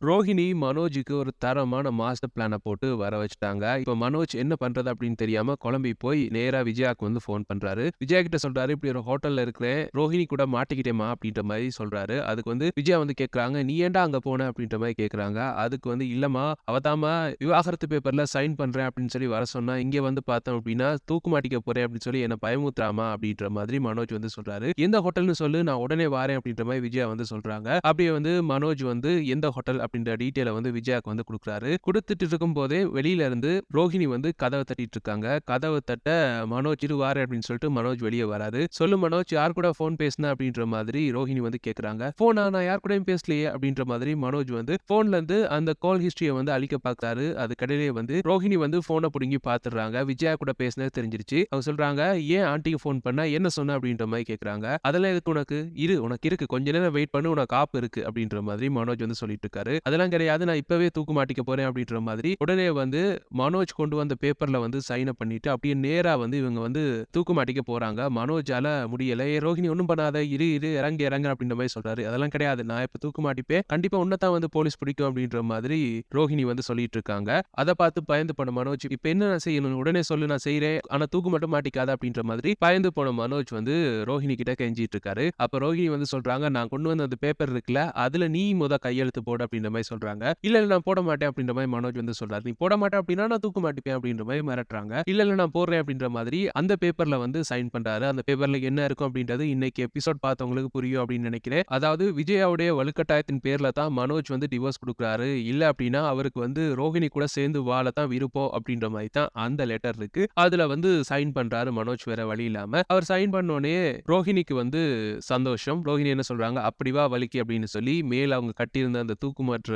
ரோஹிணி மனோஜுக்கு ஒரு தரமான மாஸ்டர் பிளான போட்டு வர வச்சுட்டாங்க. இப்ப மனோஜ் என்ன பண்றது அப்படின்னு தெரியாம குழம்பி போய் நேரா விஜயாக்கு வந்து ஃபோன் பண்றாரு. விஜயா கிட்ட சொல்றாரு, "இப்படி ஒரு ஹோட்டல்ல இருக்கிறேன். ரோஹிணி கூட மாட்டிக்கிட்டேன்மா" அப்படின்ற மாரி சொல்றாரு. அதுக்கு வந்து விஜயா வந்து கேட்கறாங்க, "நீ ஏன்டா அங்க போன?" அப்படின்ற மாரி கேட்கறாங்க. அதுக்கு வந்து, "இல்லம்மா, அவ தாம்மா விவாகரத்து பேப்பர்ல சைன் பண்றேன் அப்படின்னு சொல்லி வர சொன்னா. இங்க வந்து பார்த்தோம் அப்படின்னா, தூக்கு மாட்டிக்க போறேன் அப்படின்னு சொல்லி என்ன பயமுறுத்துறாம்மா" அப்படின்ற மாதிரி மனோஜ் வந்து சொல்றாரு. "எந்த ஹோட்டல்னு சொல்லு, நான் உடனே வாரேன்" அப்படின்ற மாரி விஜயா வந்து சொல்றாங்க. அப்படியே வந்து மனோஜ் வந்து எந்த ஹோட்டல் அப்படின்ற டீட்டெயில வந்து விஜயாக்கு வந்து குடுக்குறாரு. குடுத்துட்டு இருக்கும்போதே வெளியில இருந்து ரோஹிணி வந்து கதவ தட்டிட்டு இருக்காங்க. கதவ தட்ட மனோஜ் "இரு வாரேன்" அப்படின்னு சொல்லிட்டு மனோஜ் வெளிய வராரு. "சொல்லு மனோஜ், யார் கூட ஃபோன் பேசுன?" அப்படின்ற மாதிரி ரோஹிணி வந்து கேட்கறாங்க. "ஃபோனா? நான் யார் கூடயும் பேசலையே" அப்படின்ற மாதிரி மனோஜ் வந்து ஃபோன்ல இருந்து அந்த கால் ஹிஸ்டரிய வந்து அழிக்க பார்க்குறாரு. அதுக்கிடையிலேயே வந்து ரோஹிணி வந்து ஃபோன புடுங்கி பார்த்துடுறாங்க. விஜயா கூட பேசினது தெரிஞ்சிருச்சு. அவங்க சொல்றாங்க, "ஏன் ஆன்ட்டிக்கு ஃபோன் பண்ண? என்ன சொன்ன?" அப்படின்ற மாரி கேட்கறாங்க. "அதெல்லாம் எதுக்கு உனக்கு? இரு, உனக்கு இருக்கு. கொஞ்ச நேரம் வெயிட் பண்ணு. உனக்கு ஆப்பு இருக்கு" அப்படின்ற மாதிரி மனோஜ் வந்து சொல்லிட்டு இருக்காரு. "அதெல்லாம் கிடையாது. நான் இப்பவே தூக்கு மாட்டிக்க போறேன்" அப்படின்ற மாதிரி உடனே வந்து மனோஜ் கொண்டு வந்த பேப்பர்ல வந்து சைன பண்ணிட்டு அப்படியே நேரா வந்து இவங்க வந்து தூக்கு மாட்டிக்க போறாங்க. மனோஜால முடியல. "ஏய் ரோஹிணி, ஒண்ணும் பண்ணாத. இரு, இரு. இறங்கு, இறங்கு" அப்படின்ற மாரி சொல்றாரு. "அதெல்லாம் கிடையாது. நான் இப்ப தூக்கு மாட்டிப்பேன். கண்டிப்பா உன்ன தான் வந்து போலீஸ் பிடிக்கும்" அப்படின்ற மாதிரி ரோஹிணி வந்து சொல்லிட்டு இருக்காங்க. அத பார்த்து பயந்து போன மனோஜ், "இப்ப என்ன நான் செய்யணும்? உடனே சொல்லு, நான் செய்றேன். ஆனா தூக்கு மட்டும் மாட்டிக்காத" அப்படின்ற மாதிரி பயந்து போன மனோஜ் வந்து ரோஹிணி கிட்ட கெஞ்சிட்டு இருக்காரு. அப்ப ரோஹிணி வந்து சொல்றாங்க, "நான் கொண்டு வந்த அந்த பேப்பர் இருக்குல்ல, அதுல நீ கையெழுத்து போடு" அப்படின்ற மாரி சொல்றாங்க. "இல்ல, இல்ல, நான் போட மாட்டேன்" அப்படின்ற மாரி மனோஜ் வந்து சொல்றாரு. "நீ போட மாட்ட அப்படின்னா நான் தூக்கு மாட்டிப்பேன்" அப்படின்ற மாரி மிரட்டுறாங்க. "இல்ல, இல்ல, நான் போடுறேன்" அப்படின்ற மாதிரி அந்த பேப்பர்ல வந்து சைன் பண்றாரு. அந்த பேப்பர்ல என்ன இருக்கும் அப்படின்றது இன்னைக்கு எபிசோட் பார்த்தவங்களுக்கு புரியும் அப்படின்னு நினைக்கிறேன். அதாவது விஜயாவுடைய வலுக்கட்டாயத்தின் பேர்ல தான் மனோஜ் வந்து டிவோர்ஸ் குடுக்குறாரு. இல்ல அப்படின்னா அவருக்கு வந்து ரோஹிணி கூட சேர்ந்து வாழ தான் விருப்பம் அப்படின்ற மாரி தான் அந்த லெட்டர் இருக்கு. அதுல வந்து சைன் பண்றாரு மனோஜ் வேற வழி இல்லாம. அவர் சைன் பண்ணோனே ரோஹிணிக்கு வந்து சந்தோஷம். ரோஹிணி என்ன சொல்றாங்க, "அப்படி வா வலிக்கு" அப்படின்னு சொல்லி மேல அவங்க கட்டியிருந்த அந்த தூக்கு மாற்ற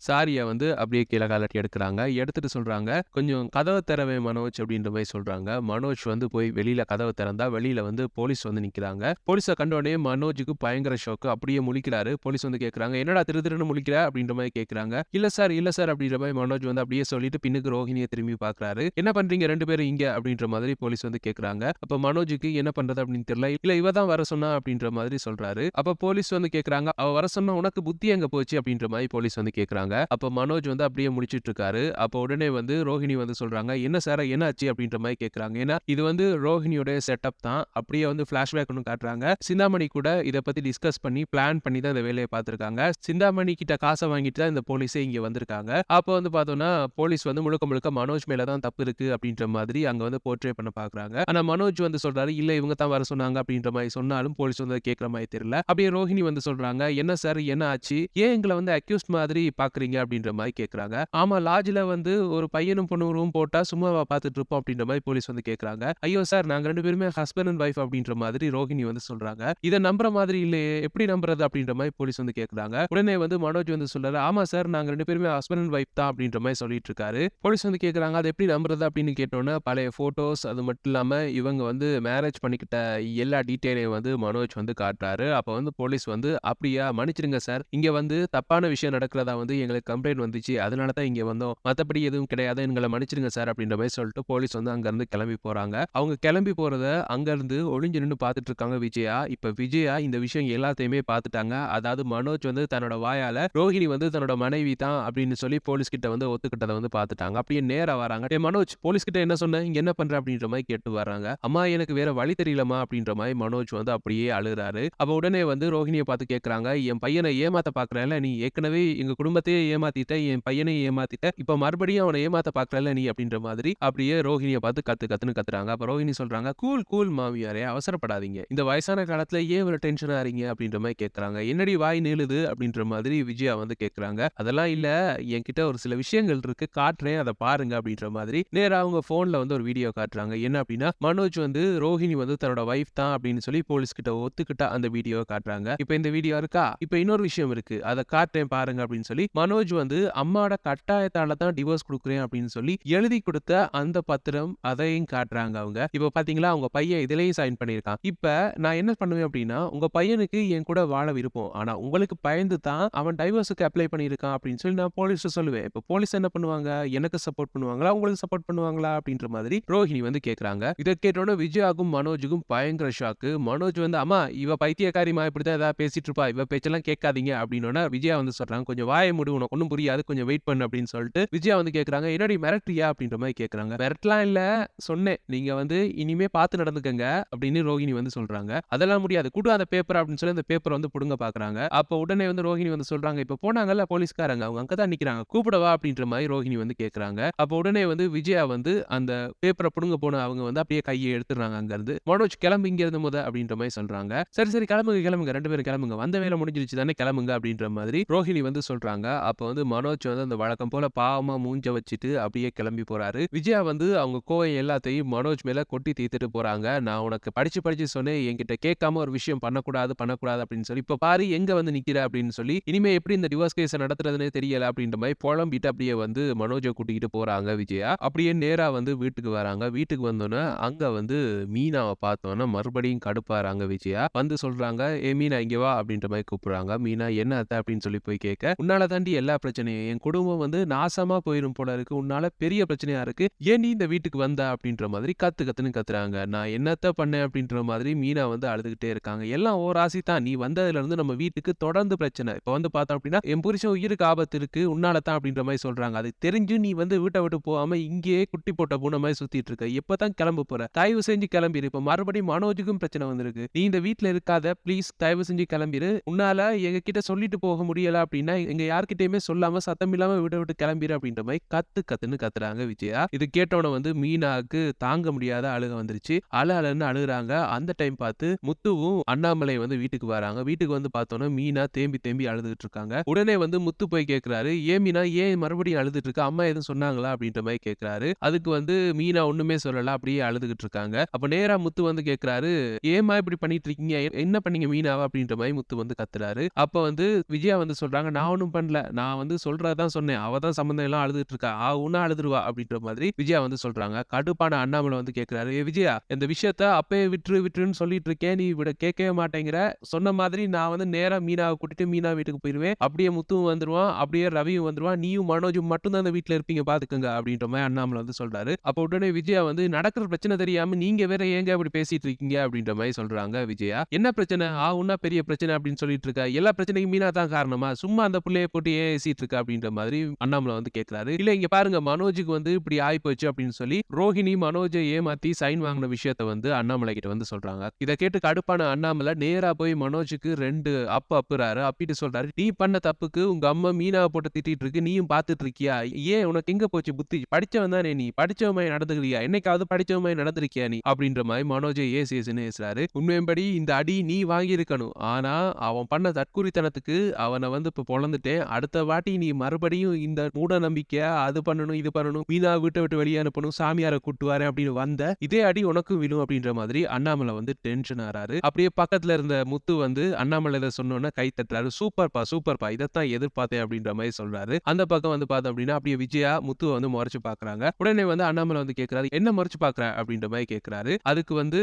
சாரிய வந்து அப்படியே கீழ கழட்டி எடுக்குறாங்க. எடுத்துட்டு சொல்றாங்க, "கொஞ்சம் கதவ தெறவேன் மனோஜ்" அப்படின்ற மாரி சொல்றாங்க. மனோஜ் வந்து போய் வெளியில கதவ திறந்தா, வெளியில வந்து போலீஸ் வந்து நிக்கிறாங்க. போலீஸ கண்டோனே மனோஜுக்கு பயங்கர ஷாக்கு. அப்படியே முழிக்கிறாரு. போலீஸ் வந்து கேட்கறாங்க, "என்னடா திரு திருன்னு முழிக்கிற?" அப்படின்ற மாரி கேட்கறாங்க. "இல்ல சார், இல்ல சார்" அப்படின்ற மாரி மனோஜ் வந்து அப்படியே சொல்லிட்டு பின்னுக்கு ரோஹிணிய திரும்பி பார்க்குறாரு. "என்ன பண்றீங்க 2 பேரும் இங்க?" அப்படின்ற மாதிரி போலீஸ் வந்து கேட்கறாங்க. அப்ப மனோஜுக்கு என்ன பண்றது அப்படின்னு தெரியல. "இல்ல, இவ தான் வர சொன்னா" அப்படின்ற மாதிரி சொல்றாரு. அப்ப போலீஸ் வந்து கேட்கறாங்க, "அவ வர சொன்னா உனக்கு புத்தி எங்க போச்சு?" அப்படின்ற மாரி போலீஸ் வந்து கேட்கறாங்க. அப்ப மனோஜ் வந்து அப்படியே முழிச்சிட்டு இருக்காரு. அப்ப உடனே வந்து ரோஹிணி வந்து சொல்றாங்க, "என்ன சார், என்ன ஆச்சு?" அப்படின்ற மாரி கேட்கறாங்க. ஏன்னா இது வந்து ரோஹிணியோட செட்டப் தான். அப்படியே வந்து ஃபிளாஷ்பேக் ஒண்ணு காட்டுறாங்க. சிந்தாமணி கூட இத பத்தி டிஸ்கஸ் பண்ணி, பிளான் பண்ணி தான் இந்த வேலைய பார்த்திருக்காங்க. சிந்தாமணி கிட்ட காச வாங்கிட்டு தான் இந்த போலீஸே இங்க வந்திருக்காங்க. அப்ப வந்து பார்த்தோம்னா, போலீஸ் வந்து முழுக்க முழுக்க மனோஜ் மேல தான் தப்பு இருக்கு அப்படின்ற மாதிரி அங்க வந்து போர்ட்ரே பண்ண பார்க்குறாங்க. ஆனா மனோஜ் வந்து சொல்றாரு, "இல்ல, இவங்க தான் வர சொன்னாங்க" அப்படின்ற மாரி சொன்னாலும் போலீஸ் வந்து அத கேட்கிற மாரி தெரியல. அப்படியே ரோஹிணி வந்து சொல்றாங்க, "என்ன சார், என்ன ஆச்சு? ஏன் எங்கள வந்து அக்யூஸ்ட் மாதிரி பார்க்குறீங்க?" அப்படின்ற மாரி கேட்கறாங்க. "ஆமா, லாட்ஜ்ல வந்து ஒரு பையனும் பொண்ணும் ரூம் போட்டா சும்மாவா பார்த்துட்டு இருப்போம்" அப்படின்ற மாரி போலீஸ் வந்து கேட்கறாங்க. "ஐயோ சார், நாங்க 2 பேருமே ஹஸ்பண்ட் அண்ட் வைஃப்" அப்படின்ற மாதிரி ரோஹிணி வந்து சொல்றாங்க. "இத நம்புற மாதிரி இல்லையே, எப்படி நம்புறது?" அப்படின்ற மாரி போலீஸ் வந்து கேட்கறாங்க. உடனே வந்து மனோஜ் வந்து சொல்றாரு, "ஆமா சார், நாங்க 2 பேருமே ஹஸ்பண்ட் அண்ட் வைஃப் தான்" அப்படின்ற மாரி சொல்லிட்டு இருக்காரு. போலீஸ் வந்து கேட்கறாங்க, "அத எப்படி நம்புறது?" அப்படின்னு கேட்டோனே பழைய ஃபோட்டோஸ், அது மட்டும் இல்லாம இவங்க வந்து மேரேஜ் பண்ணிக்கிட்ட எல்லா டீட்டெயிலையும் வந்து மனோஜ் வந்து காட்டுறாரு. அப்ப வந்து போலீஸ் வந்து, "அப்படியா, மன்னிச்சிடுங்க சார். இங்க வந்து தப்பான விஷயம் நடக்கிறதா வந்து எங்களுக்கு கம்ப்ளைண்ட் வந்துச்சு. அதனால தான் இங்க வந்தோம். மத்தபடி எதுவும் கிடையாது. எங்கள மன்னிச்சிடுங்க சார்" அப்படின்ற மாரி சொல்லிட்டு போலீஸ் வந்து அங்க இருந்து கிளம்பி போறாங்க. அவங்க கிளம்பி போறத அங்க இருந்து ஒளிஞ்சு நின்னு பார்த்துட்டு இருக்காங்க விஜயா. இப்ப விஜயா இந்த விஷயம் எல்லாத்தையுமே பார்த்துட்டாங்க. அதாவது மனோஜ் வந்து தன்னோட வாயால ரோஹிணி வந்து தன்னோட மனைவி தான் அப்படின்னு சொல்லி போலீஸ் கிட்ட வந்து ஒத்துக்கிட்டத வந்து பார்த்துட்டாங்க. அப்படியே நேரா வராங்க. "டேய் மனோஜ், போலீஸ் கிட்ட என்ன சொன்ன? இங்க என்ன பண்ற?" அப்படின்ற மாரி கேட்டு வர்றாங்க. "அம்மா, எனக்கு வேற வழி தெரியலம்மா" அப்படின்ற மாரி மனோஜ் வந்து அப்படியே அழுறாரு. அப்ப உடனே வந்து ரோஹிணிய பார்த்து கேட்கறாங்க, "என் பையன ஏமாத்த பார்க்கிறல்ல நீ? ஏற்கனவே எங்க குடும்பத்தையே ஏமாத்திட்ட, என் பையனையும் ஏமாத்திட்ட. இப்ப மறுபடியும் அவன ஏமாத்த பார்க்கிறல்ல நீ?" அப்படின்ற மாதிரி அப்படியே ரோஹிணிய பார்த்து கத்து கத்துன்னு கத்துறாங்க. அப்ப ரோஹிணி சொல்றாங்க, "கூல், கூல் மாமியாரே, அவசரப்படாதீங்க. இந்த வயசான காலத்துல ஏன் இவ்வளவு டென்ஷன் ஆறீங்க?" அப்படின்ற மாரி கேட்கறாங்க. "என்னடி வாய் நீளுது?" அப்படின்ற மாதிரி விஜயா வந்து கேட்கறாங்க. "அதெல்லாம் இல்ல, என்கிட்ட ஒரு சில விஷயங்கள் இருக்கு, காட்டுறேன், அத பாருங்க" அப்படின்ற மாதிரி நேரா அவங்க போன்ல வந்து ஒரு வீடியோ காட்டுறாங்க. என்ன அப்படின்னா, மனோஜ் வந்து ரோஹிணி வந்து தன்னோட வைஃப் தான் அப்படின்னு சொல்லி போலீஸ் கிட்ட ஒத்துக்கிட்ட அந்த வீடியோவ காட்டுறாங்க. இப்ப இந்த வீடியோ இருக்கா? இப்ப இன்னொரு விஷயம் இருக்கு. அத காட்டுறேன் பாருங்க அப்படின்னு சொல்லி மனோஜ் வந்து அம்மாவோட கட்டாயத்தால தான் டிவோர்ஸ் குடுக்குறேன் அப்படின்னு சொல்லி எழுதி குடுத்த அந்த பத்திரம், அதையும் காட்டுறாங்க அவங்க. இப்ப பார்த்தீங்களா, உங்க பையன் இதுலயும் சைன் பண்ணியிருக்கான். இப்ப நான் என்ன பண்ணுவேன் அப்படின்னா, உங்க பையனுக்கு என் கூட வாழ விருப்பம். ஆனா உங்களுக்கு பயந்து தான் அவன் டைவர்ஸ்க்கு அப்ளை பண்ணியிருக்கான் அப்படின்னு சொல்லி நான் போலீஸ்ட்ட சொல்லுவேன். இப்ப போலீஸ் என்ன பண்ணுவாங்க? எனக்கு சப்போர்ட் பண்ணுவாங்களா? உங்களுக்கு சப்போர்ட் பண்ணுவாங்களா? அப்படின்ற மாதிரி ரோஹிணி வந்து கேட்கறாங்க. இத கேட்டோனே விஜயாக்கும் மனோஜுக்கும் பயங்கர ஷாக்கு. மனோஜ் வந்து, "அம்மா, இவ பைத்தியக்காரிம்மா, இப்படித்தான் ஏதாவது பேசிட்டு இருப்பா. இவ பேச்செல்லாம் கேட்காதீங்க" அப்படின்னோன விஜயா வந்து சொல்றாங்க, கொஞ்சம் வாயை மூடு, உனக்கு ஒண்ணும் புரியாது, கொஞ்சம் வெயிட் பண்ணு அப்படின்னு சொல்லிட்டு விஜயா வந்து கேட்கறாங்க. என்னடி மிரட்டுறியா அப்படின்ற மாதிரி கேட்கறாங்க. மிரட்டலாம் இல்ல, சொன்னேன் நீங்க வந்து இனிமே பார்த்து நடந்துக்கங்க அப்படின்னு ரோஹிணி வந்து சொல்றாங்க. அதெல்லாம் முடியாது, குடு அந்த பேப்பர் அப்படின்னு சொல்லி அந்த பேப்பரை வந்து புடுங்க பாக்குறாங்க. அப்ப உடனே வந்து ரோஹிணி வந்து சொல்றாங்க, இப்ப போனாங்கல்ல போலீஸ்காரங்க, அவங்க அங்கதான் நிக்கிறாங்க, கூப்பிடவா அப்படின்ற மாதிரி ரோஹிணி வந்து கேட்கறாங்க. அப்ப உடனே வந்து விஜயா வந்து அந்த பேப்பரை புடுங்க போன அவங்க வந்து அப்படியே கையை எடுத்துறாங்க அங்க இருந்து. மனோஜ் கிளம்பு இங்க இருந்து முத அப்படின்ற மாதிரி சொல்றாங்க. சரி சரி கிளம்புங்க கிளம்புங்க, 2 பேரும் கிளம்புங்க, வந்த வேலை முடிஞ்சிருச்சு தானே, கிளம்புங்க அப்படின்ற மாதிரி ரோஹிணி வந்து சொல்றாங்க. அப்ப வந்து மனோஜ் வந்து அந்த வழக்கம் போல பாவமா மூஞ்ச வச்சுட்டு அப்படியே கிளம்பி போறாரு. விஜயா வந்து அவங்க கோவம் எல்லாத்தையும் மனோஜ் மேல கொட்டி தீர்த்துட்டு போறாங்க. நான் உனக்கு படிச்சு படிச்சு சொன்னேன், என்கிட்ட கேட்காம ஒரு விஷயம் பண்ணக்கூடாது பண்ணக்கூடாது அப்படின்னு சொல்லி, இப்ப பாரு எங்க வந்து நிக்கிற அப்படின்னு சொல்லி, இனிமே எப்படி இந்த டிவோர்ஸ் கேஸ நடத்துறதுனே தெரியல அப்படின்ற மாதிரி புலம்பிட்டு அப்படியே வந்து மனோஜை கூட்டிக்கிட்டு போறாங்க விஜயா. அப்படியே நேரா வந்து வீட்டுக்கு வராங்க. வீட்டுக்கு வந்தோன்னே அங்க வந்து மீனாவை பார்த்தோன்னே மறுபடியும் கடுப்பாறாங்க விஜயா. வந்து சொல்றாங்க, ஏ மீனா இங்க வா அப்படின்ற மாதிரி கூப்பிடுறாங்க. மீனா என்ன அத்தை அப்படின்னு சொல்லி போய் கேட்க, உன்னால தாண்டி எல்லா பிரச்சனையும், என் குடும்பம் வந்து நாசமா போயிரும் போல இருக்கு, உன்னால பெரிய பிரச்சனையா இருக்கு, ஏன் நீ இந்த வீட்டுக்கு வந்த அப்படின்ற மாதிரி கத்து கத்துன்னு கத்துறாங்க. நான் என்னத்த பண்ணேன் அப்படின்ற மாதிரி மீனா வந்து அழுதுகிட்டே இருக்காங்க. எல்லாம் ஓ ராசி தான், நீ வந்ததுல இருந்து நம்ம வீட்டுக்கு தொடர்ந்து பிரச்சனை. இப்ப வந்து பார்த்தோம் அப்படின்னா என் புருஷன் உயிருக்கு ஆபத்து இருக்கு, உன்னால தான் அப்படின்ற மாதிரி சொல்றாங்க. அது தெரிஞ்சு நீ வந்து வீட்டை விட்டு போகாம இங்கேயே குட்டி போட்ட பூனை மாதிரி சுத்திட்டு இருக்க, எப்பதான் கிளம்ப போற, தயவு செஞ்சு கிளம்பிரு, இப்ப மறுபடியும் மனோஜுக்கும் பிரச்சனை வந்திருக்கு, நீ இந்த வீட்டுல இருக்காத, ப்ளீஸ் தயவு செஞ்சு கிளம்பிரு, உன்னால எங்க கிட்ட சொல்லிட்டு போக முடியல அப்படின்னா எங்க யார்கிட்டயுமே சொல்லாம சத்தம் இல்லாம வீட்டை விட்டு கிளம்பிரு அப்படின்ற மாதிரி கத்து கத்துன்னு கத்துறாங்க விஜயா. இது கேட்டவன வந்து மீனாக்கு தாங்க முடியாத அழுக வந்துருச்சு. அழுன்னு அழுகுறாங்க. அந்த டைம் பார்த்து முத்துவும் அண்ணாமலை வந்து வீட்டுக்கு வராங்க. வீட்டுக்கு வந்து பார்த்தோன்னா மீனா தேம்பி தேம்பி அழுதுட்டு இருக்காங்க. உடனே வந்து முத்து போய் கேட்கிறாரு, ஏன் மீனா ஏன் மறுபடியும் அழுதுட்டு இருக்க, அம்மா எதுவும் சொன்னாங்களா அப்படின்ற மாதிரி கேட்கிறாரு. அதுக்கு வந்து மீனா ஒண்ணுமே சொல்லல, அப்படியே அழுதுகிட்டு இருக்காங்க. அப்ப நேரா முத்து வந்து கேட்கிறாரு, ஏமா இப்படி பண்ணிட்டு இருக்கீங்க, என்ன பண்ணீங்க மீனாவா அப்படின்ற மாதிரி முத்து வந்து கத்துறாரு. அப்ப வந்து விஜயா வந்து சொல்றாங்க, நான் ஒண்ணும் பண்ணல, நான் வந்து சொல்றதான் சொன்னேன், அவ தான் சம்பந்தம் எல்லாம் அழுதுட்டு இருக்கா, உன்ன அழுதுருவா அப்படின்ற மாதிரி விஜயா வந்து சொல்றாங்க. கடுப்பான அண்ணாமலை வந்து கேட்கிறாரு, ஏ விஜயா இந்த விஷயத்த அப்பயே விட்டுரு விட்டுருன்னு சொல்லிட்டு இருக்கேன், நீ விட கேட்கவே மாட்டேங்கிற, சொன்ன மாதிரி நான் வந்து நேரா மீனாவை கூட்டிட்டு மீனா வீட்டுக்கு போயிருவேன், அப்படியே முத்துவும் வந்துருவான், அப்படியே ரவியும் வந்துருவான், நீயும் மனோஜும் மட்டும் தான் அந்த வீட்டுல இருப்பீங்க பாத்துக்கங்க அப்படின்ற மாதிரி அண்ணாமலை வந்து சொல்றாரு. அப்ப உடனே விஜயா வந்து நடக்கிற பிரச்சனை தெரியாம நீங்க வேற ஏங்க அப்படி பேசிட்டு இருக்கீங்க அப்படின்ற மாதிரி சொல்றாங்க விஜயா. என்ன பிரச்சனை, உன்னா பெரிய பிரச்சனை அப்படின்னு சொல்லிட்டு இருக்க, எல்லா பிரச்சனைக்கும் மீனா தான் காரணமா, சும்மா அந்த புள்ளைய போட்டு ஏன் ஏசிட்டு இருக்க அப்படின்ற மாதிரி அண்ணாமலை வந்து கேட்கிறாரு. இல்ல இங்க பாருங்க, மனோஜுக்கு வந்து இப்படி ஆயி போச்சு அப்படின்னு சொல்லி ரோஹிணி மனோஜை ஏமாத்தி சைன் வாங்கின விஷயத்த வந்து அண்ணாமலை கிட்ட வந்து சொல்றாங்க. இத கேட்டு கடுப்பான அண்ணாமலை நேரா போய் மனோஜுக்கு 2 அப்புறாரு. அப்பிட்டு சொல்றாரு, நீ பண்ண தப்புக்கு உங்க அம்மா மீனாவை போட்டு திட்டிட்டு இருக்கு, நீயும் பாத்துட்டு இருக்கியா, ஏன் உனக்கு எங்க போச்சு புத்தி, படிச்சவன் தானே நீ, படிச்சவன் மாதிரி நடந்துக்கிறியா, என்னைக்காவது படிச்சவன் மாதிரி நடந்திருக்கியா நீ அப்படின்ற மாதிரி மனோஜை ஏசுன்னு ஏசுறாரு. உண்மையும்படி இந்த அடி நீ வாங்கியிருக்கணும், ஆனா அவன் பண்ண தற்குறித்தனத்துக்கு அவனை வந்து இப்ப பொழந்துட்டேன், அடுத்த வாட்டி நீ மறுபடியும் இந்த மூட நம்பிக்கை அது பண்ணணும் இது பண்ணணும், மீனா வீட்டை விட்டு வெளியே அனுப்பணும், சாமியாரை கூட்டு வரேன் அப்படின்னு வந்த இதே அடி உனக்கும் விழும் அப்படின்ற மாதிரி அண்ணாமலை வந்து டென்ஷன் ஆறாரு. அப்படியே பக்கத்துல இருந்த முத்து வந்து அண்ணாமலை இதை சொன்னோன்னே கை தட்டுறாரு, சூப்பர்ப்பா சூப்பர்ப்பா, இதைத்தான் எதிர்பார்த்தேன் அப்படின்ற மாதிரி சொல்றாரு. அந்த பக்கம் வந்து பார்த்தோம் அப்படின்னா அப்படியே விஜயா முத்துவை வந்து முறைச்சு பாக்குறாங்க. உடனே வந்து அண்ணாமலை வந்து கேட்கிறாரு, என்ன முறைச்சு பாக்குற அப்படின்ற மாதிரி கேட்கிறாரு. அதுக்கு வந்து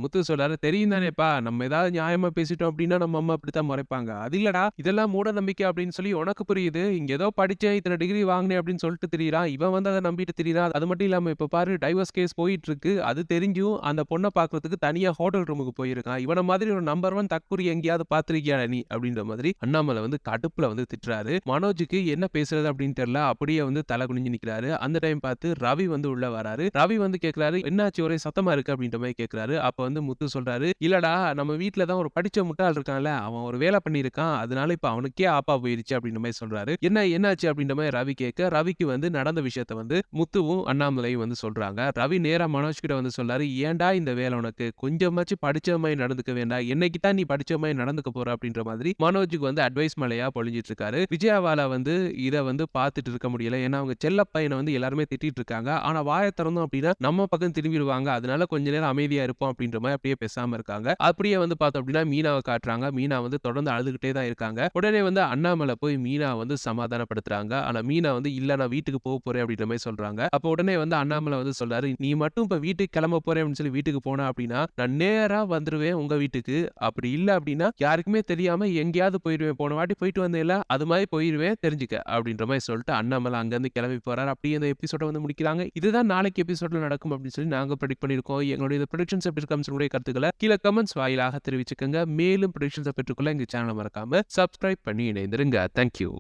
முத்து சொல்றாரு, தெரியும் தானேப்பா, நம்ம ஏதாவது நியாயமா பேசிட்டோம் அப்படின்னா நம்ம அம்மா அப்படித்தான் முறைப்பாங்க, அது இல்லடா இதெல்லாம் மூட நம்பிக்கை அப்படின்னு சொல்லி உனக்கு புரியுது, இங்க ஏதோ படிச்சேன் இத்தனை டிகிரி வாங்கினேன் அப்படின்னு சொல்லிட்டு திரியறான், இவன் வந்து அதை நம்பிட்டு திரியறான், அது மட்டும் இல்லாம இப்ப பாரு டைவர்ஸ் கேஸ் போயிட்டு இருக்கு, அது தெரிஞ்சும் அந்த பொண்ணை பாக்குறதுக்கு தனியா ஹோட்டல் ரூமுக்கு போயிருக்கான், இவன மாதிரி ஒரு நம்பர் 1 தற்குறி எங்கேயாவது பாத்திருக்கியா நீ அப்படின்ற மாதிரி அண்ணாமலை வந்து கடுப்புல வந்து திட்டுறாரு. மனோஜுக்கு என்ன பேசுறது அப்படின்னு தெரியல, அப்படியே வந்து தலை குனிஞ்சு நிக்கிறாரு. அந்த டைம் பார்த்து ரவி வந்து உள்ள வராரு. ரவி வந்து கேட்கிறாரு, என்னாச்சு ஒரே சத்தமா இருக்கு அப்படின்ற மாதிரி கேட்கிறாரு. அப்ப வந்து முத்து சொல்றாரு, இல்லடா நம்ம வீட்டுல தான் ஒரு படிச்ச முட்டாள் இருக்கான்ல, அவன் ஒரு வேலை பண்ணியிருக்கான், அதனால இப்ப அவனுக்கே ஆப்பா போயிருச்சு அப்படின்ற மாதிரி சொல்றாரு. என்னாச்சு அப்படின்ற மாதிரி ரவி கேட்க, ரவிக்கு வந்து நடந்த விஷயத்த வந்து முத்துவும் அண்ணாமலையும் வந்து சொல்றாங்க. ரவி நேரா மனோஜ் கிட்ட வந்து சொல்றாரு, ஏன்டா இந்த வேலை உனக்கு, கொஞ்சமாச்சு படிச்ச மாதிரி நடந்துக்க வேண்டாம், என்னைக்கு தான் நீ படிச்ச மாதிரி நடந்துக்க போற அப்படின்ற மாதிரி மனோஜுக்கு வந்து அட்வைஸ் மலையா பொழிஞ்சிட்டு இருக்காரு. விஜயாவால வந்து இத வந்து பார்த்துட்டு இருக்க முடியல, ஏன்னா அவங்க செல்ல பையனை வந்து எல்லாருமே திட்டிட்டு இருக்காங்க, ஆனா வாயை திறந்தோம் அப்படின்னா நம்ம பக்கம் திரும்பிடுவாங்க, அதனால கொஞ்ச நேரம் அமைதியா இருப்போம் அப்படின்ற மாதிரி அப்படியே பேசாம இருக்காங்க. அப்படியே வந்து பார்த்தோம் அப்படின்னா மீனாவை காட்டுறாங்க. மீனா வந்து தொடர்ந்து அழுதுகிட்டே தான் இருக்காங்க. உடனே வந்து அண்ணாமலை போய் மீனா வந்து சமாதானப்படுத்துறாங்க. ஆனா மீனா வந்து இல்ல நான் வீட்டுக்கு போக போறேன் அப்படின்ற மாதிரி சொல்றாங்க. அப்ப உடனே வந்து அண்ணாமலை வந்து சொல்றாரு, நீ மட்டும் இப்ப வீட்டுக்கு கிளம்ப போறேன் அப்படின்னு சொல்லி வீட்டுக்கு போனா அப்படின்னா நான் நேரா வந்துருவேன் உங்க வீட்டுக்கு, அப்படி இல்ல அப்படின்னா யாருக்குமே தெரியாம எங்கேயாவது போயிருவேன், போன வாட்டி போயிட்டு வந்தேன்ல அது மாதிரி போயிருவேன் தெரிஞ்சுக்க அப்படின்ற மாதிரி சொல்லிட்டு அண்ணாமலை அங்க இருந்து கிளம்பி போறாரு. அப்படியே இந்த எபிசோட வந்து முடிக்கிறாங்க. இதுதான் நாளைக்கு எபிசோட்ல நடக்கும் அப்படின்னு சொல்லி நாங்க ப்ரெடிக்ட் பண்ணிருக்கோம். எங்களுடைய ப்ரெடிக்ஷன்ஸ் எப்படி இருக்கு உங்களுடைய கருத்துக்களை கீழே கமெண்ட்ஸ் வாயிலாக தெரிவிச்சுக்கோங்க. மேலும் ப்ரெடிக்ஷன்ஸை பெற்றுக்கொள்ள எங்க சேனலை மறக்காம சப்ஸ்கிரைப் பண்ணி இணைந்திருங்க. தேங்க்யூ.